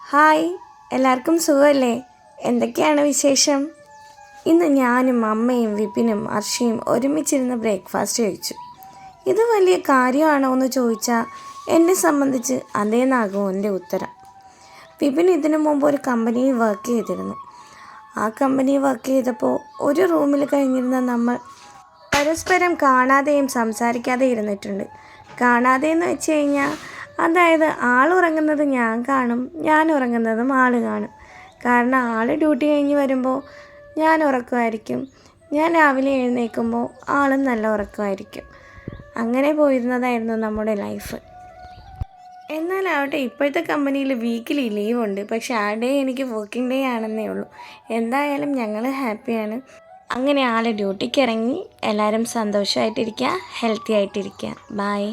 Hi, എല്ലാവർക്കും സുഖമല്ലേ? എന്തൊക്കെയാണ് വിശേഷം? ഇന്ന് ഞാനും അമ്മയും വിപിനും അർഷയും ഒരുമിച്ചിരുന്ന് ബ്രേക്ക്ഫാസ്റ്റ് കഴിച്ചു. ഇത് വലിയ കാര്യമാണോ എന്ന് ചോദിച്ചാൽ എന്നെ സംബന്ധിച്ച് അതേന്നാകും എൻ്റെ ഉത്തരം. വിപിൻ ഇതിനു മുമ്പ് ഒരു കമ്പനിയിൽ വർക്ക് ചെയ്തിരുന്നു. ആ കമ്പനി വർക്ക് ചെയ്തപ്പോൾ ഒരു റൂമിൽ കഴിഞ്ഞിരുന്ന നമ്മൾ പരസ്പരം കാണാതെയും സംസാരിക്കാതെ ഇരുന്നിട്ടുണ്ട്. കാണാതെയെന്ന് വെച്ച് കഴിഞ്ഞാൽ അതായത് ആൾ ഉറങ്ങുന്നത് ഞാൻ കാണും, ഞാൻ ഉറങ്ങുന്നതും ആൾ കാണും. കാരണം ആൾ ഡ്യൂട്ടി കഴിഞ്ഞ് വരുമ്പോൾ ഞാൻ ഉറക്കമായിരിക്കും, ഞാൻ രാവിലെ എഴുന്നേൽക്കുമ്പോൾ ആളും നല്ല ഉറക്കമായിരിക്കും. അങ്ങനെ പോയിരുന്നതായിരുന്നു നമ്മുടെ ലൈഫ്. എന്നാലാവട്ടെ ഇപ്പോഴത്തെ കമ്പനിയിൽ വീക്കിലി ലീവുണ്ട്, പക്ഷേ ആ ഡേ എനിക്ക് വർക്കിംഗ് ഡേ ആണെന്നേ ഉള്ളൂ. എന്തായാലും ഞങ്ങൾ ഹാപ്പിയാണ്. അങ്ങനെ ആൾ ഡ്യൂട്ടിക്ക് ഇറങ്ങി. എല്ലാവരും സന്തോഷമായിട്ടിരിക്കുക, ഹെൽത്തി ആയിട്ടിരിക്കുക. ബൈ.